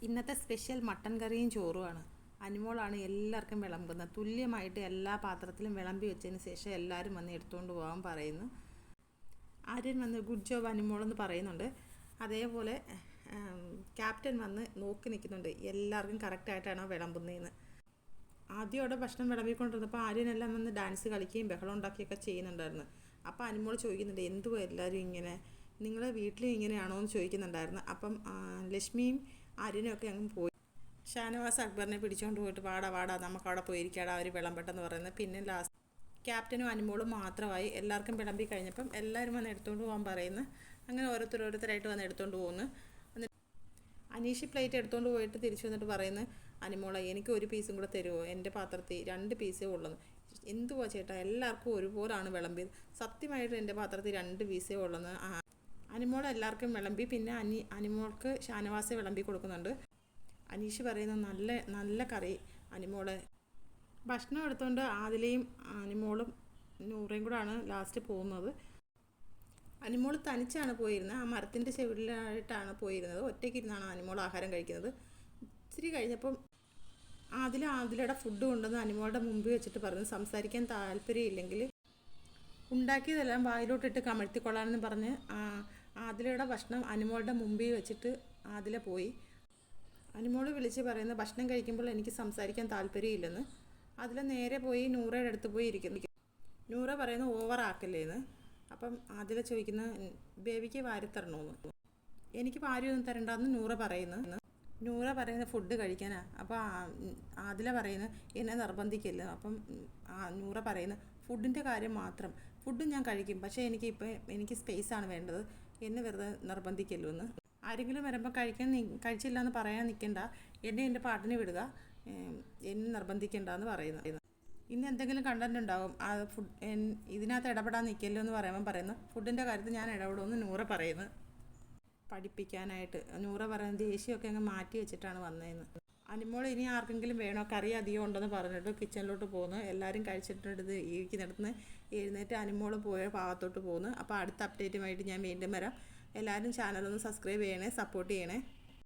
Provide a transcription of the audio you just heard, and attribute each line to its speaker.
Speaker 1: ഇന്നത്തെ special mutton കറിയും ചോറുമാണ്. അനുമോളാണ് എല്ലാവർക്കും വിളമ്പുന്നത്. തുല്യമായിട്ട് എല്ലാ പാത്രത്തിലും വിളമ്പി വെച്ചതിന് ശേഷം എല്ലാവരും വന്ന് എടുത്തുകൊണ്ട് പോകാൻ പറയുന്നു. ആര്യൻ വന്ന് ഗുഡ് ജോബ് അനുമോളെന്ന് പറയുന്നുണ്ട്. അതേപോലെ ക്യാപ്റ്റൻ വന്ന് നോക്കി നിൽക്കുന്നുണ്ട്, എല്ലാവർക്കും കറക്റ്റായിട്ടാണോ വിളമ്പുന്നതെന്ന്. ആദ്യമോടെ ഭക്ഷണം വിളമ്പിക്കൊണ്ടിരുന്നപ്പോൾ ആര്യനെല്ലാം വന്ന് ഡാൻസ് കളിക്കുകയും ബഹളം ഉണ്ടാക്കുകയൊക്കെ ചെയ്യുന്നുണ്ടായിരുന്നു. അപ്പോൾ അനുമോൾ ചോദിക്കുന്നുണ്ട്, എന്തുവാ എല്ലാവരും ഇങ്ങനെ, നിങ്ങളെ വീട്ടിലും ഇങ്ങനെയാണോ എന്ന് ചോദിക്കുന്നുണ്ടായിരുന്നു. അപ്പം ലക്ഷ്മിയും ആര്യനൊക്കെ അങ്ങ് പോയി. ഷാനവാസ് അക്ബറിനെ പിടിച്ചുകൊണ്ട് പോയിട്ട് വാടാ നമുക്കവിടെ പോയിരിക്കാടാ അവർ വിളമ്പട്ടെന്ന് പറയുന്നത്. പിന്നെ ലാസ്റ്റ് ക്യാപ്റ്റനും അനുമോളും മാത്രമായി. എല്ലാവർക്കും വിളമ്പി കഴിഞ്ഞപ്പം എല്ലാവരും വന്ന് എടുത്തുകൊണ്ട് പോകാൻ പറയുന്നു. അങ്ങനെ ഓരോരുത്തരായിട്ട് വന്ന് എടുത്തുകൊണ്ട് പോകുന്നു. അനീഷ് പ്ലേറ്റ് എടുത്തുകൊണ്ട് പോയിട്ട് തിരിച്ചു വന്നിട്ട് പറയുന്നു, അനുമോളെ എനിക്ക് ഒരു പീസും കൂടെ തരുമോ, എൻ്റെ പാത്രത്തിൽ 2 പീസേ ഉള്ളത്. എന്തുവാ ചേട്ടാ, എല്ലാവർക്കും ഒരുപോലാണ് വിളമ്പിയത്, സത്യമായിട്ട് എൻ്റെ പാത്രത്തിൽ 2 പീസേ ഉള്ളത്. അനുമോൾ എല്ലാവർക്കും വിളമ്പി. പിന്നെ അനുമോൾക്ക് ഷാനവാസെ വിളമ്പി കൊടുക്കുന്നുണ്ട്. അനീഷ് പറയുന്നു, നല്ല നല്ല കറി അനുമോളെ. ഭക്ഷണം എടുത്തുകൊണ്ട് ആദിലയും അനുമോളും നൂറയും കൂടാണ് ലാസ്റ്റ് പോകുന്നത്. അനുമോൾ തനിച്ചാണ് പോയിരുന്നത്. ആ മരത്തിൻ്റെ ചെവിടിലായിട്ടാണ് പോയിരുന്നത്. ഒറ്റയ്ക്കിരുന്നാണ് അനുമോൾ ആഹാരം കഴിക്കുന്നത്. ഇച്ചിരി കഴിഞ്ഞപ്പം ആദിലയുടെ ഫുഡ് കൊണ്ടുവന്ന് അനുമോളുടെ മുമ്പിൽ വെച്ചിട്ട് പറഞ്ഞു, സംസാരിക്കാൻ താല്പര്യമില്ലെങ്കിൽ ഉണ്ടാക്കിയതെല്ലാം വായിലോട്ടിട്ട് കമഴ്ത്തിക്കൊള്ളാനെന്ന് പറഞ്ഞ് ആദിലയുടെ ഭക്ഷണം അനുമോളുടെ മുമ്പിൽ വെച്ചിട്ട് ആദില പോയി. അനുമോൾ വിളിച്ച് പറയുന്നത്, ഭക്ഷണം കഴിക്കുമ്പോൾ എനിക്ക് സംസാരിക്കാൻ താല്പര്യമില്ലെന്ന്. അതിൽ നേരെ പോയി നൂറയുടെ അടുത്ത് പോയി ഇരിക്കുന്നു. നൂറ പറയുന്നത് ഓവറാക്കല്ലേന്ന്. അപ്പം ആദില ചോദിക്കുന്ന, ബേബിക്ക് വാരിത്തരണമെന്ന്. എനിക്ക് വാരിയൊന്നും തരണ്ടെന്ന് നൂറ പറയുന്നത് ഫുഡ് കഴിക്കാനാണ്. അപ്പോൾ ആദില പറയുന്നത്, എന്നെ നിർബന്ധിക്കില്ല. അപ്പം നൂറ പറയുന്നത്, ഫുഡിൻ്റെ കാര്യം മാത്രം, ഫുഡ് ഞാൻ കഴിക്കും, പക്ഷേ എനിക്ക് സ്പേസാണ് വേണ്ടത്, എന്നെ വെറുതെ നിർബന്ധിക്കല്ലോ എന്ന്. ആരെങ്കിലും വരുമ്പോൾ കഴിച്ചില്ല എന്ന് പറയാൻ നിൽക്കണ്ട, എന്നെ എൻ്റെ പാട്ടിന് വിടുക, എന്നെ നിർബന്ധിക്കണ്ട എന്ന് പറയുന്നത്. ഇന്ന് എന്തെങ്കിലും കണ്ടന്റ് ഉണ്ടാവും, ഇതിനകത്ത് ഇടപെടാൻ നിൽക്കല്ലോ എന്ന് പറയുന്നു. ഫുഡിൻ്റെ കാര്യത്തിൽ ഞാൻ ഇടപെടുമെന്ന് നൂറ പറയുന്നത്. പഠിപ്പിക്കാനായിട്ട് നൂറ പറയുന്നത് ദേഷ്യമൊക്കെ അങ്ങ് മാറ്റി വെച്ചിട്ടാണ് വന്നതെന്ന്. അനുമോൾ ഇനി ആർക്കെങ്കിലും വേണോ, കറി അധികം ഉണ്ടെന്ന് പറഞ്ഞിട്ട് കിച്ചണിലോട്ട് പോകുന്നു. എല്ലാവരും കഴിച്ചിട്ടെടുത്ത് ഇരിക്കുന്നിടത്തുനിന്ന് എഴുന്നേറ്റ് അനുമോൾ പോയ ഭാഗത്തോട്ട് പോകുന്നു. അപ്പോൾ അടുത്ത അപ്ഡേറ്റുമായിട്ട് ഞാൻ വീണ്ടും വരാം. എല്ലാവരും ചാനലൊന്ന് സബ്സ്ക്രൈബ് ചെയ്യണേ, സപ്പോർട്ട് ചെയ്യണേ.